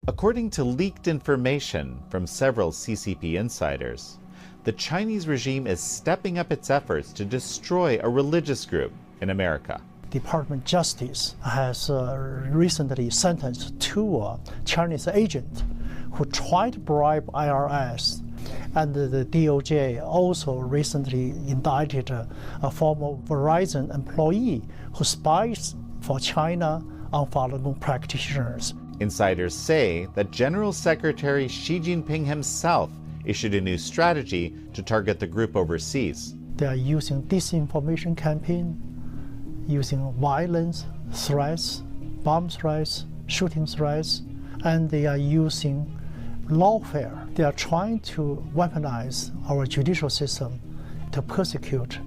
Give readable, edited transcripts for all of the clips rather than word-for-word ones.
According to leaked information from several CCP insiders, the Chinese regime is stepping up its efforts to destroy a religious group in America. Department of Justice has recently sentenced two Chinese agents who tried to bribe IRS, and the DOJ also recently indicted a former Verizon employee who spies for China on Falun Gong practitioners. Insiders say that General Secretary Xi Jinping himself issued a new strategy to target the group overseas. They are using disinformation campaign, using violence threats, bomb threats, shooting threats, and they are using lawfare. They are trying to weaponize our judicial system to persecute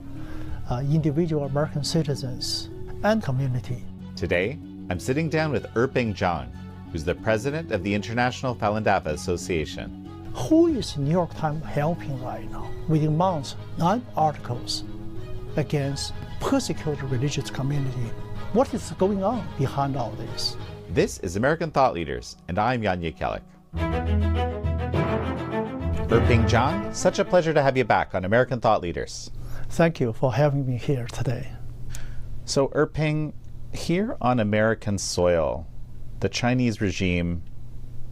individual American citizens and community. Today, I'm sitting down with Erping Zhang, who's the president of the International Falun Dafa Association. Who is New York Times helping right now? Within months, 9 articles against persecuted religious community. What is going on behind all this? This is American Thought Leaders, and I'm Yanya Kellick. Erping Zhang, such a pleasure to have you back on American Thought Leaders. Thank you for having me here today. So Erping, here on American soil, the Chinese regime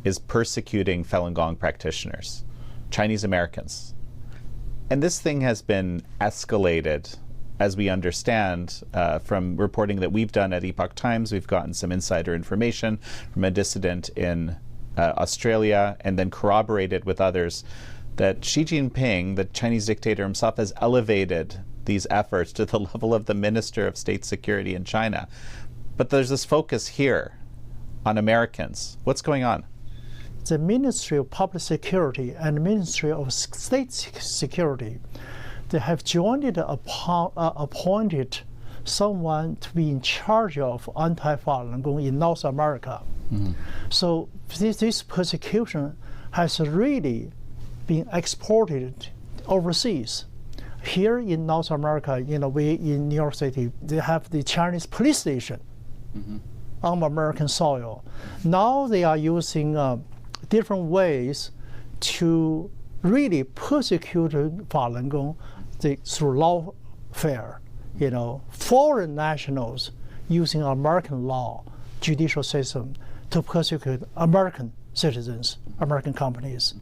is persecuting Falun Gong practitioners, Chinese Americans. And this thing has been escalated, as we understand, from reporting that we've done at Epoch Times. We've gotten some insider information from a dissident in Australia, and then corroborated with others, that Xi Jinping, the Chinese dictator himself, has elevated these efforts to the level of the Minister of State Security in China. But there's this focus here on Americans. What's going on? The Ministry of Public Security and Ministry of State Security, they have jointly appointed someone to be in charge of anti-Falun Gong in North America. Mm-hmm. So this persecution has really been exported overseas. Here in North America, we in New York City, they have the Chinese police station on American soil. Now they are using different ways to really persecute Falun Gong through lawfare. Foreign nationals using American law, judicial system to persecute American citizens, American companies.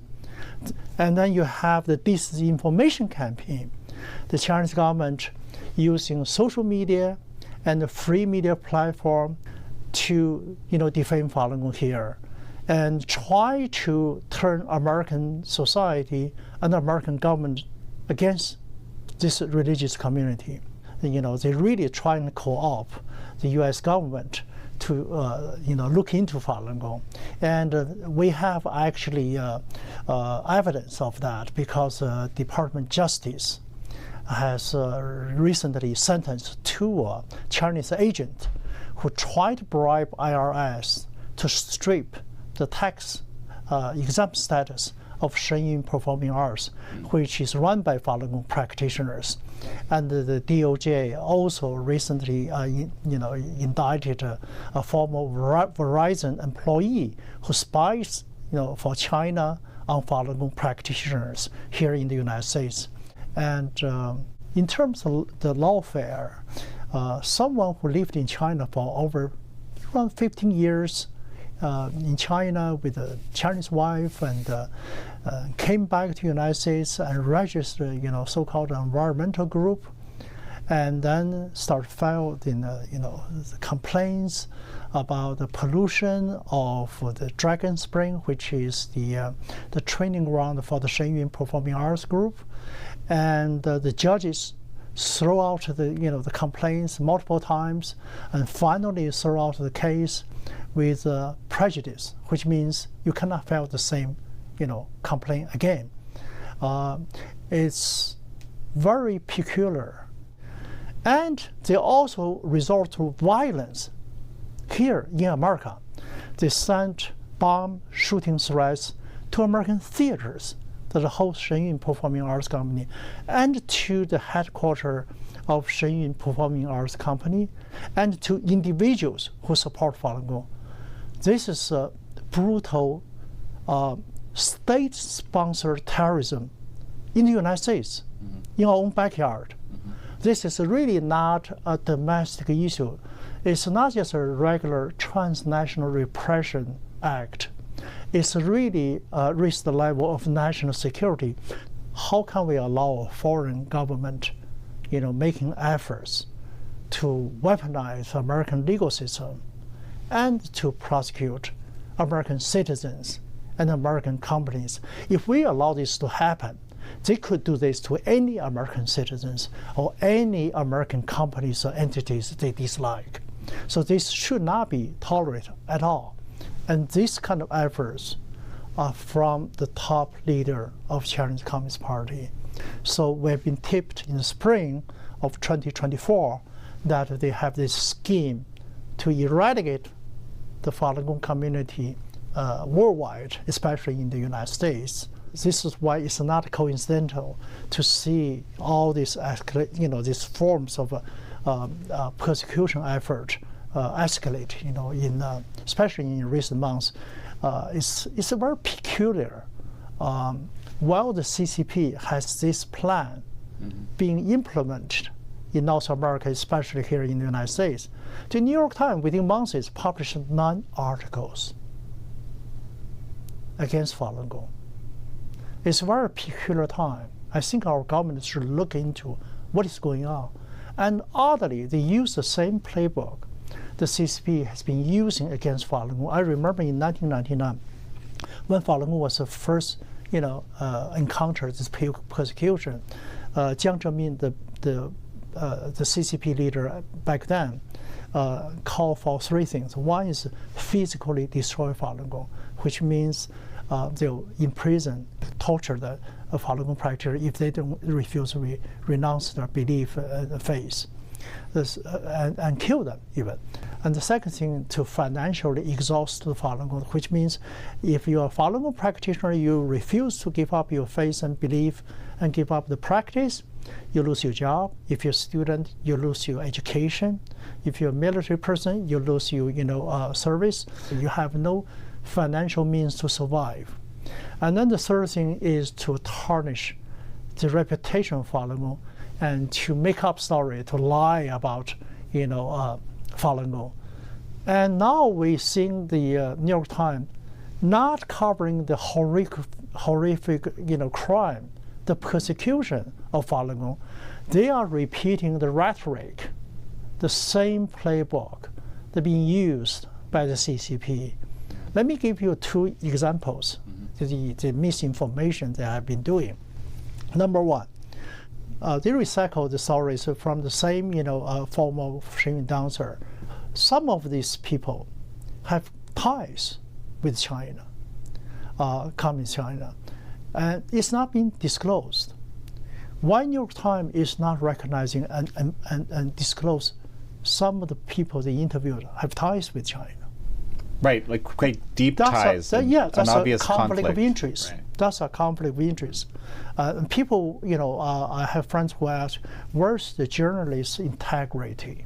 And then you have the disinformation campaign. The Chinese government using social media and the free media platform to defame Falun Gong here, and try to turn American society and the American government against this religious community. They really trying to co-opt the U.S. government to look into Falun Gong, and we have actually evidence of that, because Department of Justice has recently sentenced two Chinese agents who tried to bribe IRS to strip the tax exempt status of Shenyun Performing Arts, which is run by Falun Gong practitioners. And the DOJ also recently indicted a former Verizon employee who spies for China on Falun Gong practitioners here in the United States. And in terms of the lawfare, someone who lived in China for around 15 years in China with a Chinese wife, and came back to the United States and registered, so-called environmental group, and then start filing, complaints about the pollution of the Dragon Spring, which is the training ground for the Shenyun Performing Arts group, and the judges throw out the complaints multiple times, and finally throw out the case with prejudice, which means you cannot file the same complaint again. It's very peculiar. And they also resort to violence. Here in America, they sent bomb shooting threats to American theaters that host Shenyun Performing Arts Company, and to the headquarters of Shenyun Performing Arts Company, and to individuals who support Falun Gong. This is brutal state-sponsored terrorism in the United States, in our own backyard. This is really not a domestic issue. It's not just a regular transnational repression act. It's really reached the level of national security. How can we allow a foreign government, making efforts to weaponize the American legal system and to prosecute American citizens and American companies? If we allow this to happen, they could do this to any American citizens or any American companies or entities they dislike. So this should not be tolerated at all. And these kind of efforts are from the top leader of Chinese Communist Party. So we've been tipped in the spring of 2024 that they have this scheme to eradicate the Falun Gong community worldwide, especially in the United States. This is why it's not coincidental to see all these these forms of persecution effort escalate, especially in recent months. It's very peculiar. While the CCP has this plan being implemented in North America, especially here in the United States, the New York Times within months published 9 articles against Falun Gong. It's a very peculiar time. I think our government should look into what is going on. And oddly, they use the same playbook the CCP has been using against Falun Gong. I remember in 1999, when Falun Gong was the first, encountered this persecution, Jiang Zemin, the CCP leader back then, called for 3 things. One is physically destroy Falun Gong, which means they'll imprison, torture the Falun Gong practitioners if they don't refuse to renounce their belief and faith, and kill them even. And the second thing, to financially exhaust the Falun Gong, which means if you're a Falun Gong practitioner, you refuse to give up your faith and belief and give up the practice, you lose your job. If you're a student, you lose your education. If you're a military person, you lose your service. You have no financial means to survive. And then the third thing is to tarnish the reputation of Falun Gong and to make up story, to lie about Falun Gong. And now we're seeing the New York Times not covering the horrific crime, the persecution of Falun Gong. They are repeating the rhetoric, the same playbook that being used by the CCP. Let me give you 2 examples, the misinformation they have been doing. Number 1, they recycle the stories from the same, former shaming dancer. Some of these people have ties with China, Communist China, and it's not being disclosed. Why New York Times is not recognizing and disclose some of the people they interviewed have ties with China? Right, like quite deep ties. That's an obvious a conflict of interest. Right. That's a conflict of interest. And people, I have friends who ask, where's the journalist's integrity?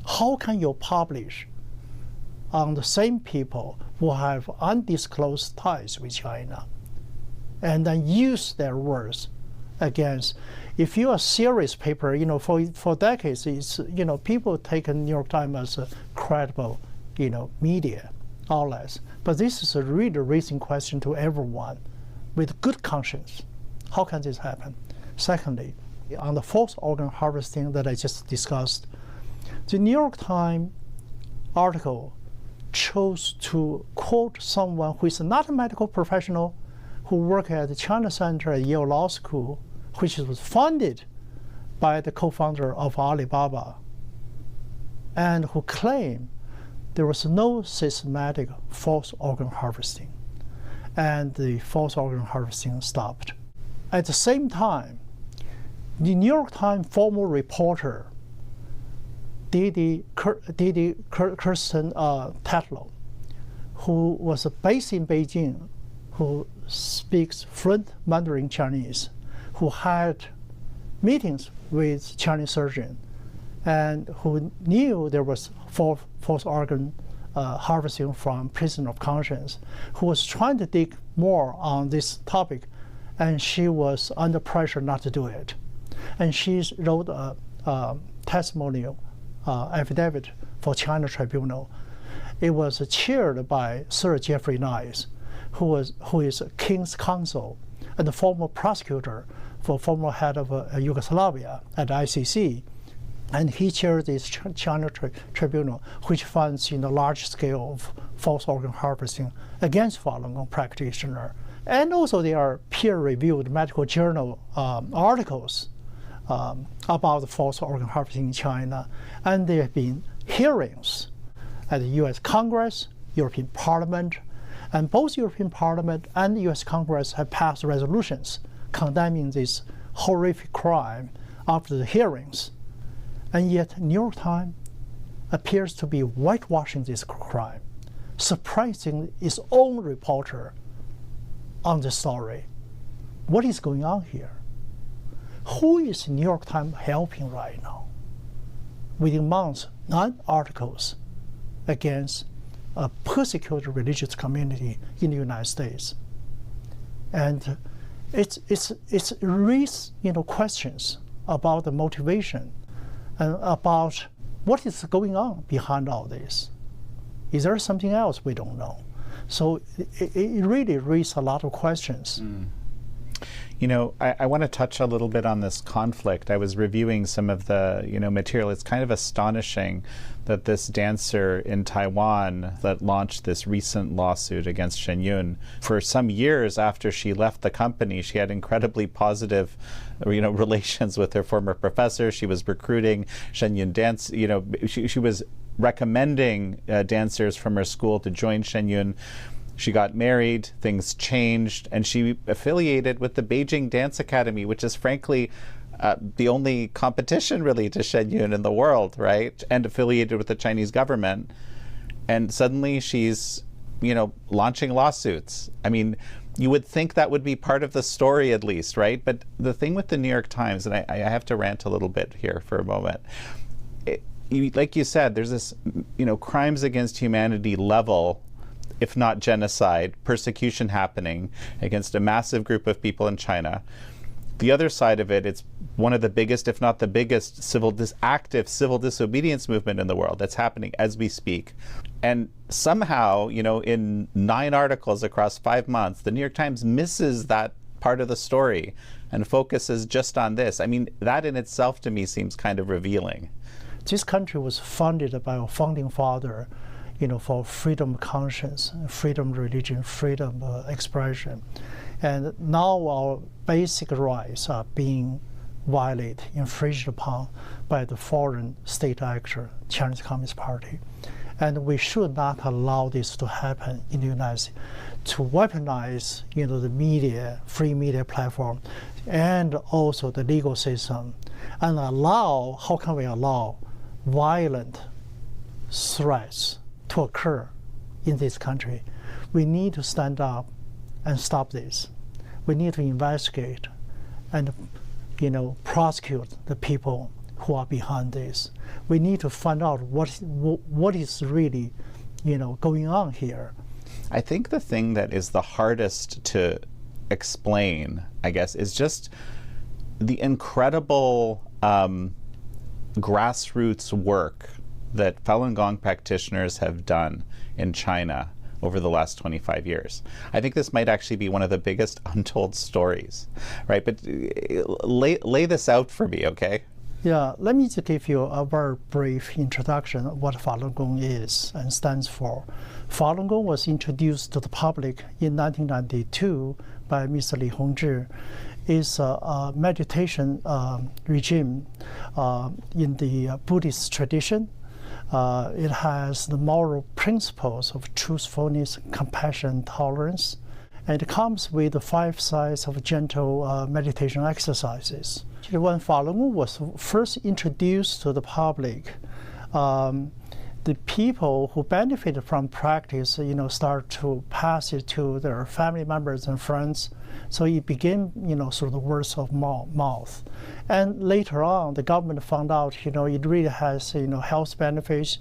How can you publish on the same people who have undisclosed ties with China and then use their words against? If you're a serious paper, for decades, it's, people take New York Times as a credible, media outlets. But this is a really raising question to everyone with good conscience. How can this happen? Secondly, on the false organ harvesting that I just discussed, the New York Times article chose to quote someone who is not a medical professional, who worked at the China Center at Yale Law School, which was funded by the co-founder of Alibaba, and who claimed there was no systematic false organ harvesting, and the false organ harvesting stopped. At the same time, the New York Times former reporter, Kirsten Tatlow, who was based in Beijing, who speaks fluent Mandarin Chinese, who had meetings with Chinese surgeons, and who knew there was false organ harvesting from prisoner of conscience, who was trying to dig more on this topic, and she was under pressure not to do it. And she wrote a testimonial affidavit for China Tribunal. It was chaired by Sir Jeffrey Nice, who is King's Counsel and the former prosecutor for former head of Yugoslavia at ICC. And he chaired this China Tribunal, which funds large scale of false organ harvesting against Falun Gong practitioner. And also there are peer-reviewed medical journal articles about the false organ harvesting in China. And there have been hearings at the US Congress, European Parliament, and both European Parliament and the US Congress have passed resolutions condemning this horrific crime after the hearings. And yet New York Times appears to be whitewashing this crime, suppressing its own reporter on the story. What is going on here? Who is New York Times helping right now? Within months, 9 articles against a persecuted religious community in the United States. And it's raised questions about the motivation and about what is going on behind all this. Is there something else we don't know? So it really raises a lot of questions. I want to touch a little bit on this conflict. I was reviewing some of the material. It's kind of astonishing that this dancer in Taiwan that launched this recent lawsuit against Shen Yun, for some years after she left the company, she had incredibly positive relations with her former professor. She was recruiting Shen Yun dance. She was recommending dancers from her school to join Shen Yun. She got married, things changed, and she affiliated with the Beijing Dance Academy, which is frankly the only competition really to Shen Yun in the world, right? And affiliated with the Chinese government. And suddenly she's, launching lawsuits. I mean, you would think that would be part of the story at least, right? But the thing with the New York Times, and I have to rant a little bit here for a moment. Like you said, there's this, crimes against humanity level, if not genocide, persecution happening against a massive group of people in China. The other side of it, it's one of the biggest, if not the biggest, active civil disobedience movement in the world that's happening as we speak. And somehow, in 9 articles across 5 months, the New York Times misses that part of the story and focuses just on this. I mean, that in itself to me seems kind of revealing. This country was founded by a founding father, for freedom of conscience, freedom of religion, freedom of expression. And now our basic rights are being violated, infringed upon by the foreign state actor, Chinese Communist Party. And we should not allow this to happen in the United States, to weaponize, the media, free media platform, and also the legal system, and how can we allow violent threats to occur in this country? We need to stand up and stop this. We need to investigate and prosecute the people who are behind this. We need to find out what is really going on here. I think the thing that is the hardest to explain, I guess, is just the incredible grassroots work that Falun Gong practitioners have done in China over the last 25 years. I think this might actually be one of the biggest untold stories, right? But lay this out for me, okay? Yeah, let me just give you a very brief introduction of what Falun Gong is and stands for. Falun Gong was introduced to the public in 1992 by Mr. Li Hongzhi. It's a meditation regime in the Buddhist tradition. It has the moral principles of truthfulness, compassion, tolerance, and it comes with the 5 sides of gentle meditation exercises. When Falun Gong was first introduced to the public, the people who benefited from practice, start to pass it to their family members and friends. So it became, sort of the word of mouth. And later on, the government found out, it really has, health benefits,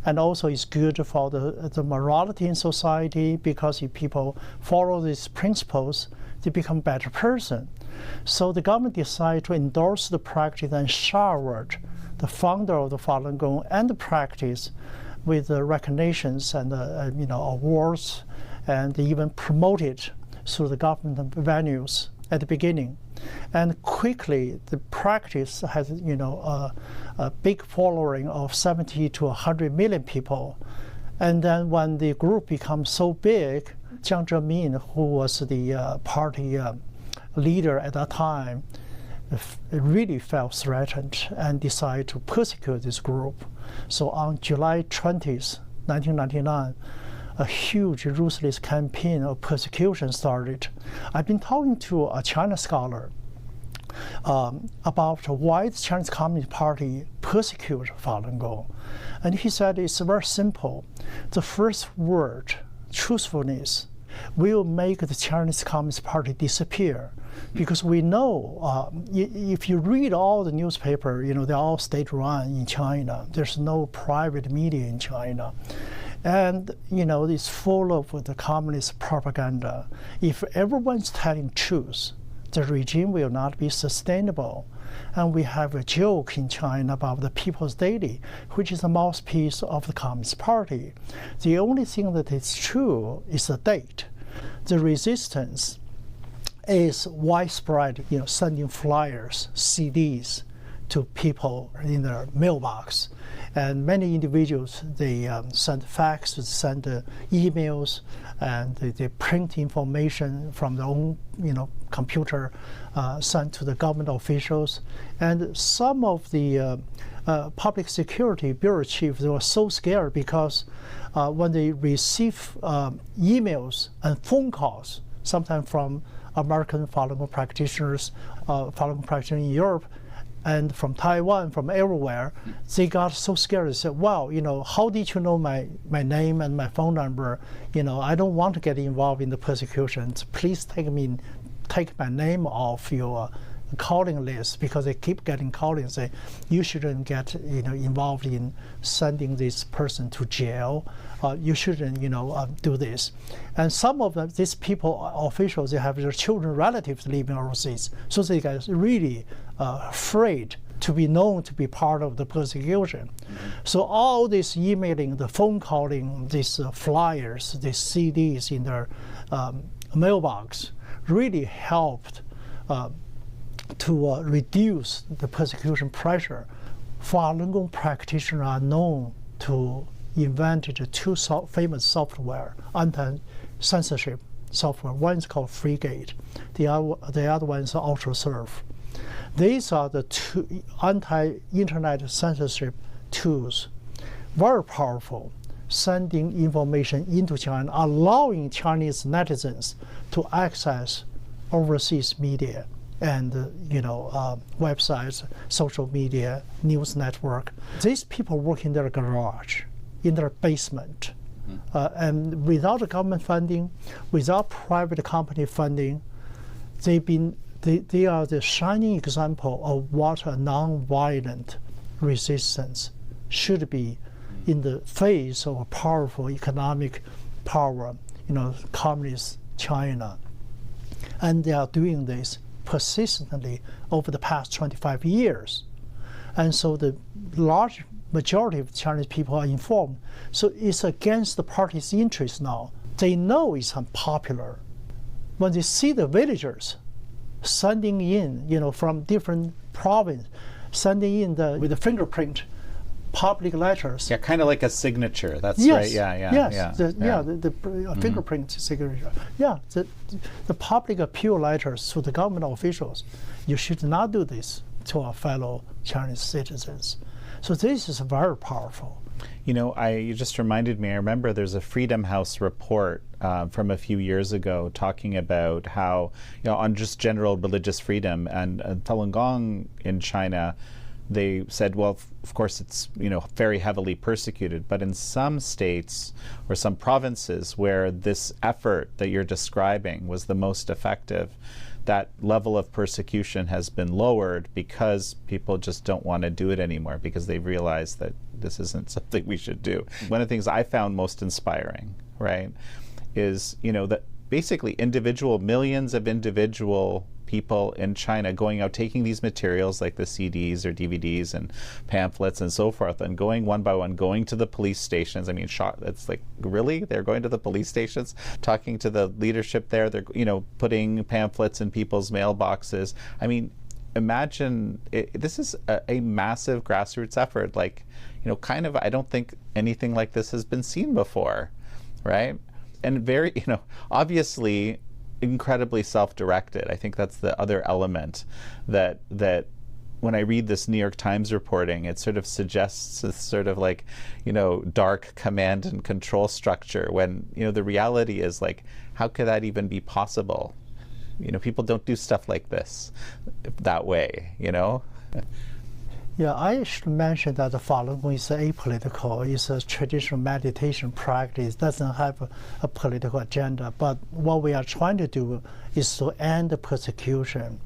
and also it's good for the morality in society, because if people follow these principles, they become better person. So the government decided to endorse the practice and showered the founder of the Falun Gong and the practice with recognitions and awards, and even promoted through the government venues at the beginning. And quickly, the practice has a big following of 70 to 100 million people. And then when the group becomes so big, Jiang Zemin, who was the party leader at that time, really felt threatened and decided to persecute this group. So on July 20th, 1999, a huge ruthless campaign of persecution started. I've been talking to a China scholar about why the Chinese Communist Party persecute Falun Gong. And he said it's very simple. The first word, truthfulness, will make the Chinese Communist Party disappear. Because we know, if you read all the newspaper, they're all state-run in China. There's no private media in China. And, it's full of the communist propaganda. If everyone's telling truth, the regime will not be sustainable. And we have a joke in China about the People's Daily, which is the mouthpiece of the Communist Party. The only thing that is true is the date. The resistance is widespread, sending flyers, CDs to people in their mailbox. And many individuals, they send fax, send emails, and they print information from their own computer, sent to the government officials. And some of the public security bureau chiefs, they were so scared because when they receive emails and phone calls, sometimes from American Falun Gong practitioners, in Europe, and from Taiwan, from everywhere, they got so scared. They said, wow, how did you know my name and my phone number? I don't want to get involved in the persecution. Please take my name off your calling list, because they keep getting calling and say, you shouldn't get involved in sending this person to jail. You shouldn't do this. And some of them, these people, officials, they have their children, relatives living overseas. So they get really afraid to be known to be part of the persecution. Mm-hmm. So all this emailing, the phone calling, these flyers, these CDs in their mailbox really helped to reduce the persecution pressure. Falun Gong practitioners are known to invented two famous software, anti-censorship software. One is called FreeGate. The other one is UltraSurf. These are the two anti-internet censorship tools, very powerful, sending information into China, allowing Chinese netizens to access overseas media and websites, social media, news network. These people work in their garage, in their basement, and without government funding, without private company funding, they are the shining example of what a non-violent resistance should be in the face of a powerful economic power, communist China. And they are doing this persistently over the past 25 years. And so the large majority of Chinese people are informed. So it's against the party's interest now. They know it's unpopular. When they see the villagers sending in, from different provinces, sending in with the fingerprint public letters. Yeah, kind of like a signature. That's yes, right. Yeah. Yes. The fingerprint signature. Yeah, the public appeal letters to the government officials. You should not do this to our fellow Chinese citizens. So this is very powerful. You just reminded me, I remember there's a Freedom House report from a few years ago talking about how, on just general religious freedom, and Falun Gong in China they said, well, of course it's, very heavily persecuted, but in some states or some provinces where this effort that you're describing was the most effective, that level of persecution has been lowered because people just don't want to do it anymore, because they realize that this isn't something we should do. One of the things I found most inspiring, right, is, that basically millions of individual people in China going out, taking these materials like the CDs or DVDs and pamphlets and so forth, and going one by one, going to the police stations. I mean, it's like, really? They're going to the police stations, talking to the leadership there. They're, putting pamphlets in people's mailboxes. I mean, imagine, this is a massive grassroots effort. Like, I don't think anything like this has been seen before, right? And very, obviously, incredibly self-directed. I think that's the other element that when I read this New York Times reporting, it sort of suggests this sort of like, dark command and control structure, when, the reality is, like, how could that even be possible? People don't do stuff like this that way, Yeah, I should mention that the Falun Gong is apolitical. It's a traditional meditation practice. It doesn't have a political agenda. But what we are trying to do is to end the persecution,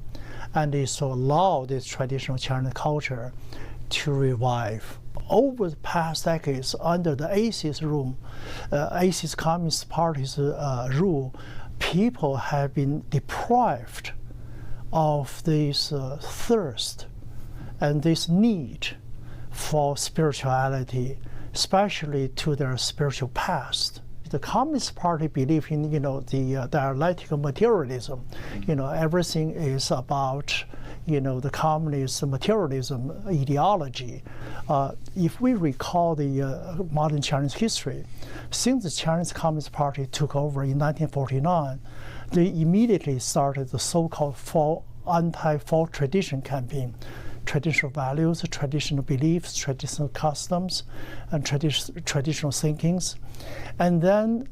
and is to allow this traditional Chinese culture to revive. Over the past decades, under the AC's Communist Party's rule, people have been deprived of this thirst and this need for spirituality, especially to their spiritual past. The Communist Party believe in, the dialectical materialism. Everything is about, the communist materialism ideology. If we recall the modern Chinese history, since the Chinese Communist Party took over in 1949, they immediately started the so-called anti-false tradition campaign. Traditional values, traditional beliefs, traditional customs, and traditional thinkings. And then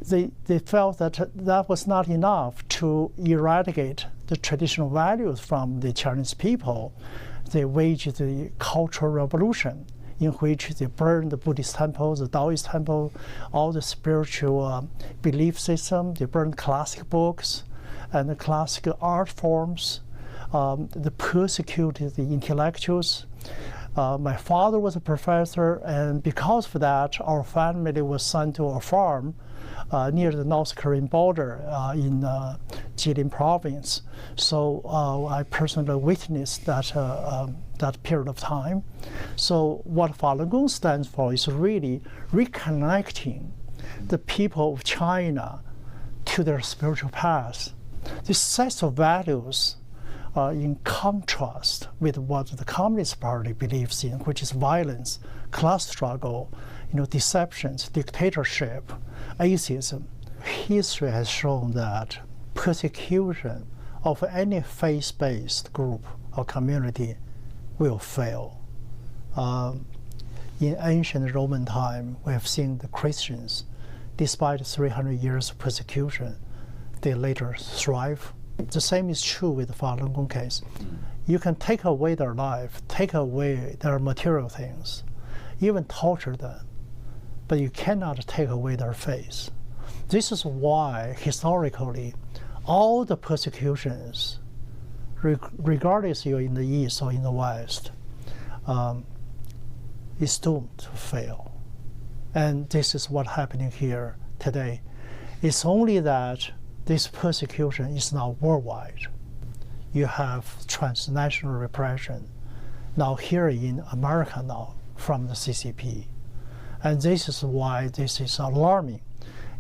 they felt that that was not enough to eradicate the traditional values from the Chinese people. They waged the Cultural Revolution, in which they burned the Buddhist temples, the Taoist temple, all the spiritual belief system. They burned classic books and the classical art forms. They persecuted the intellectuals. My father was a professor, and because of that, our family was sent to a farm near the North Korean border in Jilin province. So I personally witnessed that period of time. So what Falun Gong stands for is really reconnecting the people of China to their spiritual past. This set of values in contrast with what the Communist Party believes in, which is violence, class struggle, deceptions, dictatorship, atheism. History has shown that persecution of any faith-based group or community will fail. In ancient Roman time, we have seen the Christians, despite 300 years of persecution, they later thrive. The same is true with the Falun Gong case. You can take away their life, take away their material things, even torture them, but you cannot take away their faith. This is why, historically, all the persecutions, regardless you're in the East or in the West, is doomed to fail. And this is what's happening here today. It's only that this persecution is now worldwide. You have transnational repression now here in America now from the CCP. And this is why this is alarming.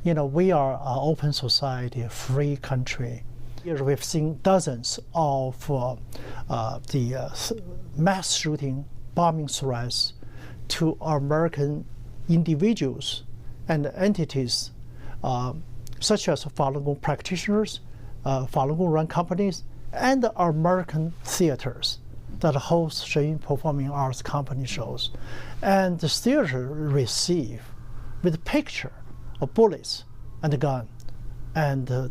We are an open society, a free country. Here we've seen dozens of the mass shooting, bombing threats to American individuals and entities such as Falun Gong practitioners, Falun Gong run companies, and American theaters that host Shen performing arts company shows. And the theater receive with a picture of bullets and a gun and the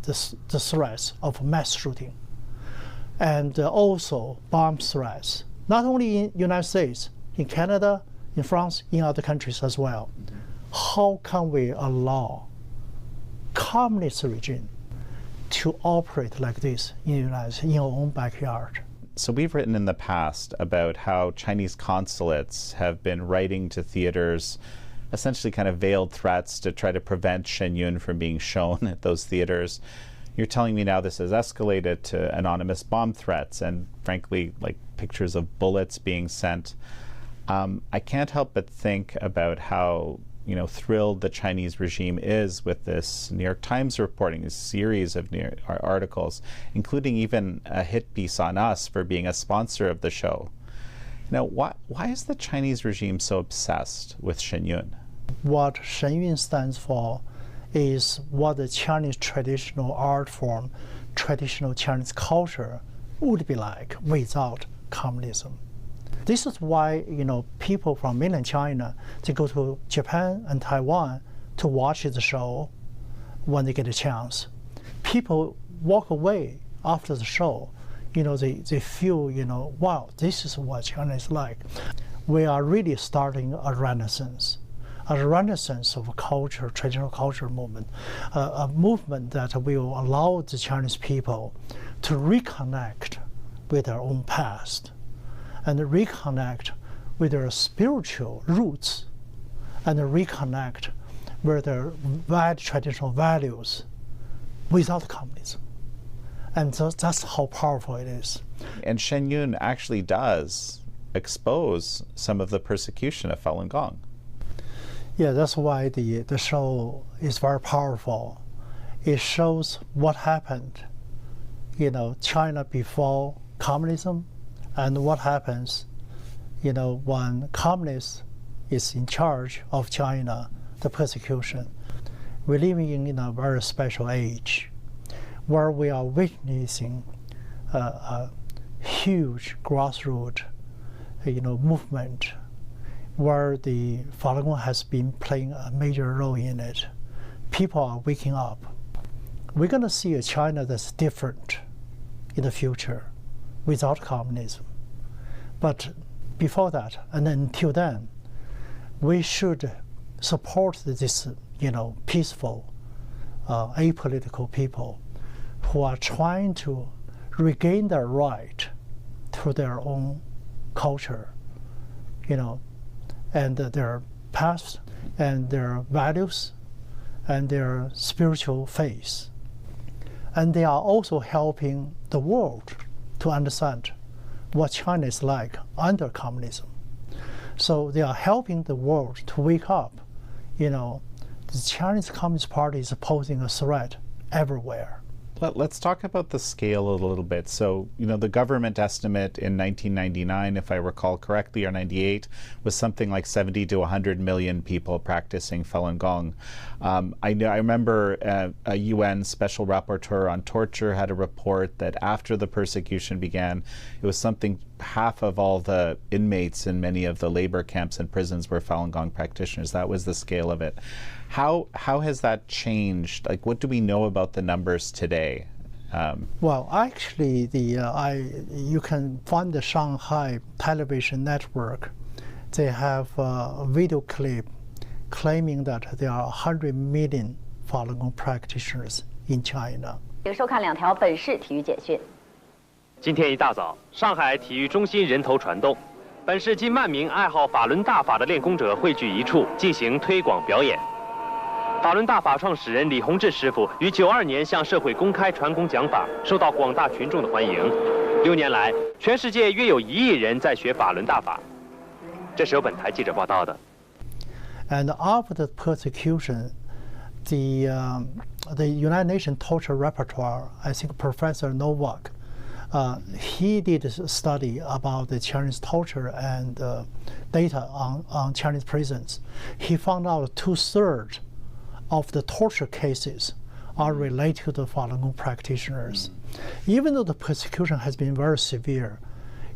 threats of mass shooting. And also bomb threats not only in United States, in Canada, in France, in other countries as well. How can we allow communist regime to operate like this in our own backyard? So we've written in the past about how Chinese consulates have been writing to theaters, essentially kind of veiled threats to try to prevent Shenyun from being shown at those theaters. You're telling me now this has escalated to anonymous bomb threats and, frankly, like pictures of bullets being sent. I can't help but think about how, thrilled the Chinese regime is with this New York Times reporting, this series of articles, including even a hit piece on us for being a sponsor of the show. Now, why is the Chinese regime so obsessed with Shenyun? What Shenyun stands for is what the Chinese traditional art form, traditional Chinese culture would be like without communism. This is why people from mainland China, they go to Japan and Taiwan to watch the show when they get a chance. People walk away after the show. They feel, wow, this is what China is like. We are really starting a renaissance of culture, traditional culture movement, a movement that will allow the Chinese people to reconnect with their own past and reconnect with their spiritual roots and reconnect with their traditional values without communism. And that's how powerful it is. And Shenyun actually does expose some of the persecution of Falun Gong. Yeah, that's why the show is very powerful. It shows what happened, China before communism, and what happens, when communists is in charge of China, the persecution. We're living in a very special age where we are witnessing a huge grassroots, movement where the Falun Gong has been playing a major role in it. People are waking up. We're going to see a China that's different in the future without communism. But before that, and until then, we should support this, peaceful, apolitical people who are trying to regain their right to their own culture, and their past and their values and their spiritual faith. And they are also helping the world to understand what China is like under communism. So they are helping the world to wake up. The Chinese Communist Party is posing a threat everywhere. Let's talk about the scale a little bit. So, the government estimate in 1999, if I recall correctly, or 98, was something like 70 to 100 million people practicing Falun Gong. I remember a UN special rapporteur on torture had a report that after the persecution began, it was something half of all the inmates in many of the labor camps and prisons were Falun Gong practitioners. That was the scale of it. How has that changed? Like, what do we know about the numbers today? Well, actually, you can find the Shanghai television network. They have a video clip claiming that there are 100 million Falun Gong practitioners in China. 收看2条本市体育简讯。今天一大早，上海体育中心人头攒动，本市近万名爱好法轮大法的练功者汇聚一处进行推广表演。法轮大法创始人李洪志师傅于92年向社会公开传功讲法，受到广大群众的欢迎。6年来，全世界约有1亿人在学法轮大法。这是由本台记者报道的。And after the persecution, the United Nations torture repertoire, I think Professor Novak, he did a study about the Chinese torture and data on Chinese prisons. He found out 2/3 of the torture cases are related to the Falun Gong practitioners. Even though the persecution has been very severe,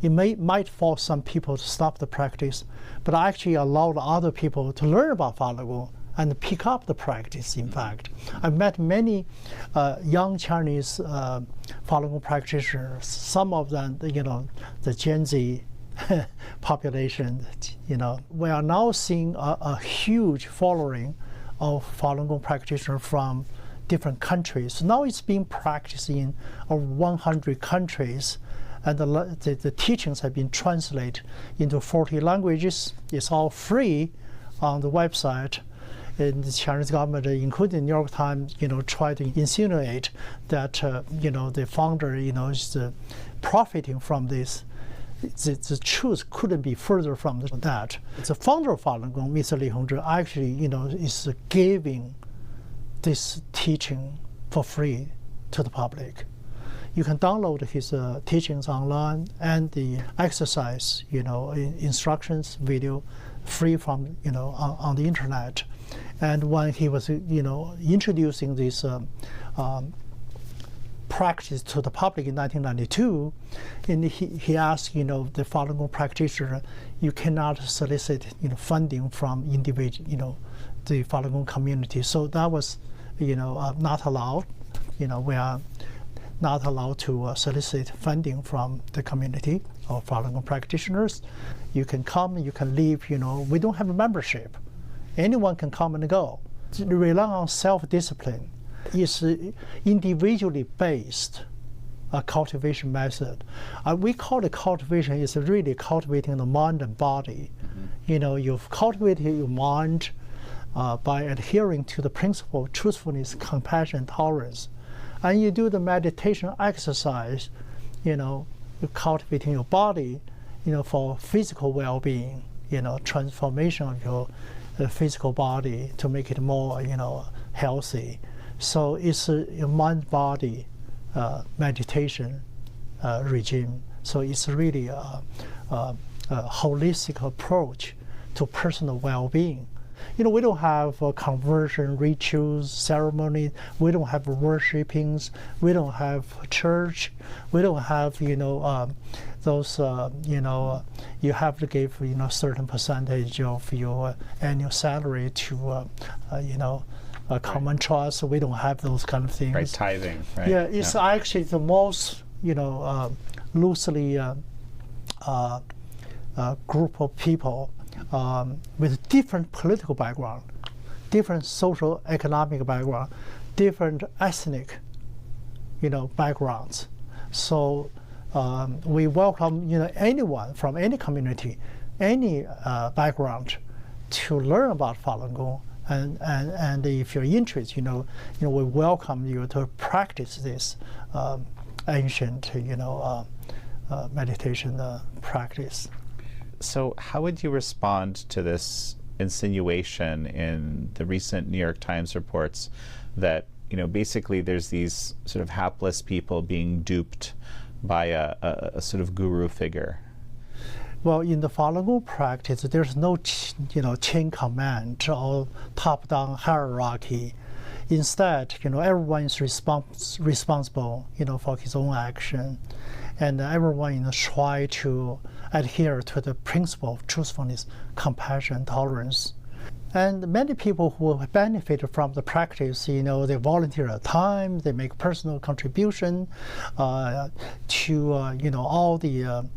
it might force some people to stop the practice, but actually allowed other people to learn about Falun Gong and pick up the practice, in fact. I've met many young Chinese Falun Gong practitioners, some of them, the Gen Z population. We are now seeing a huge following of Falun Gong practitioners from different countries. Now it's being practiced in over 100 countries, and the teachings have been translated into 40 languages. It's all free on the website. And the Chinese government, including the New York Times, try to insinuate that the founder, is profiting from this. The truth couldn't be further from that. The founder of Falun Gong, Mr. Li Hongzhi, actually, is giving this teaching for free to the public. You can download his teachings online and the exercise, instructions video, free from on the internet. And when he was introducing this practice to the public in 1992, and he asked the Falun Gong practitioner, you cannot solicit funding from individual the Falun Gong community. So that was not allowed. We are not allowed to solicit funding from the community of Falun Gong practitioners. You can come, you can leave. We don't have a membership. Anyone can come and go. Rely on self-discipline. It's individually based cultivation method. We call it cultivation. It's really cultivating the mind and body. You've cultivated your mind by adhering to the principle of truthfulness, compassion, tolerance. And you do the meditation exercise, you're cultivating your body, for physical well-being, transformation of your physical body to make it more, healthy. So it's a mind-body meditation regime. So it's really a holistic approach to personal well-being. We don't have conversion rituals, ceremonies. We don't have worshipings. We don't have church. We don't have, those, you have to give, certain percentage of your annual salary to, a common trust. We don't have those kind of things. Right, tithing, right? Yeah, it's actually the most, loosely group of people with different political background, different social economic background, different ethnic, backgrounds. So we welcome anyone from any community, any background, to learn about Falun Gong. And if you're interested, we welcome you to practice this ancient, meditation practice. So how would you respond to this insinuation in the recent New York Times reports that, basically there's these sort of hapless people being duped by a sort of guru figure? Well, in the Falun Gong practice, there's no, chain command or top-down hierarchy. Instead, everyone is responsible, for his own action, and everyone try to adhere to the principle of truthfulness, compassion, tolerance. And many people who benefit from the practice, they volunteer their time, they make personal contribution to, all the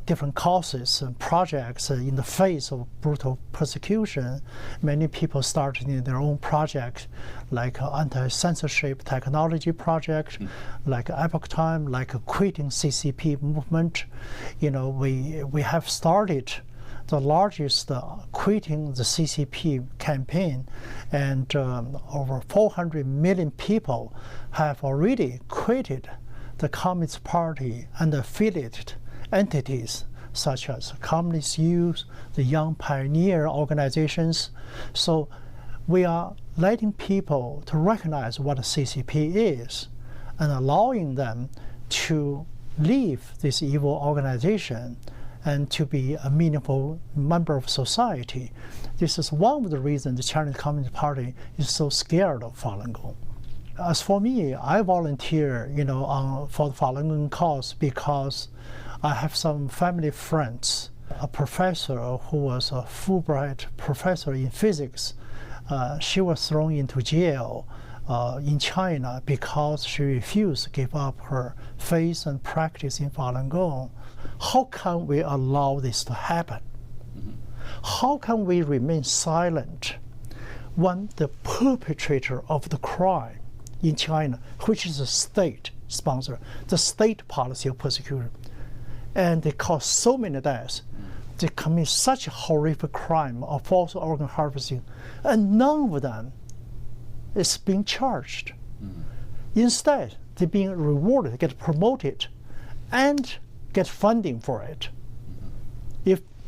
different causes and projects in the face of brutal persecution. Many people started their own projects, like anti-censorship technology project, like Epoch Time, like quitting CCP movement. We have started the largest quitting the CCP campaign, and over 400 million people have already quitted the Communist Party and affiliated entities such as Communist Youth, the Young Pioneer organizations. So we are letting people to recognize what a CCP is and allowing them to leave this evil organization and to be a meaningful member of society. This is one of the reasons the Chinese Communist Party is so scared of Falun Gong. As for me, I volunteer, for the Falun Gong cause because I have some family friends. A professor who was a Fulbright professor in physics, she was thrown into jail in China because she refused to give up her faith and practice in Falun Gong. How can we allow this to happen? How can we remain silent when the perpetrator of the crime in China, which is a state sponsor, the state policy of persecution, and they cause so many deaths, they commit such a horrific crime of false organ harvesting, and none of them is being charged. Instead, they're being rewarded, get promoted, and get funding for it.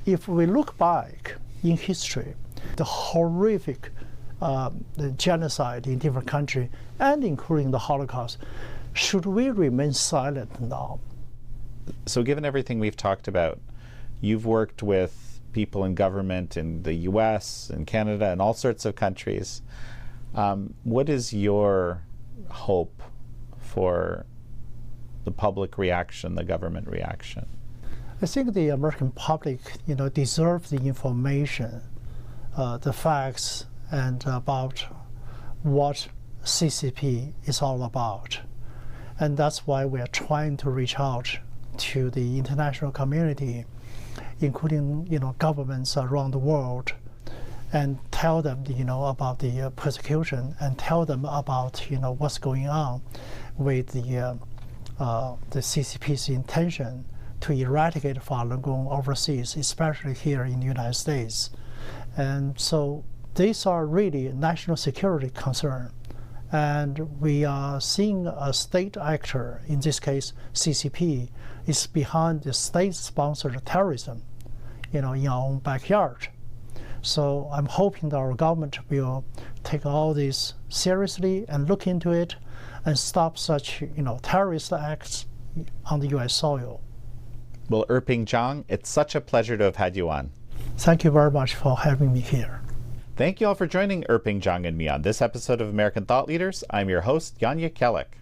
If we look back in history, the horrific the genocide in different countries, and including the Holocaust, should we remain silent now? So given everything we've talked about, you've worked with people in government in the US and Canada and all sorts of countries. What is your hope for the public reaction, the government reaction? I think the American public, deserve the information, the facts, and about what CCP is all about. And that's why we are trying to reach out to the international community, including governments around the world, and tell them about the persecution, and tell them about what's going on with the CCP's intention to eradicate Falun Gong overseas, especially here in the United States. And so these are really national security concern. And we are seeing a state actor, in this case CCP, is behind the state-sponsored terrorism in our own backyard. So I'm hoping that our government will take all this seriously and look into it and stop such terrorist acts on the U.S. soil. Well, Erping Zhang, it's such a pleasure to have had you on. Thank you very much for having me here. Thank you all for joining Erping Zhang and me on this episode of American Thought Leaders. I'm your host, Yanya Kellick.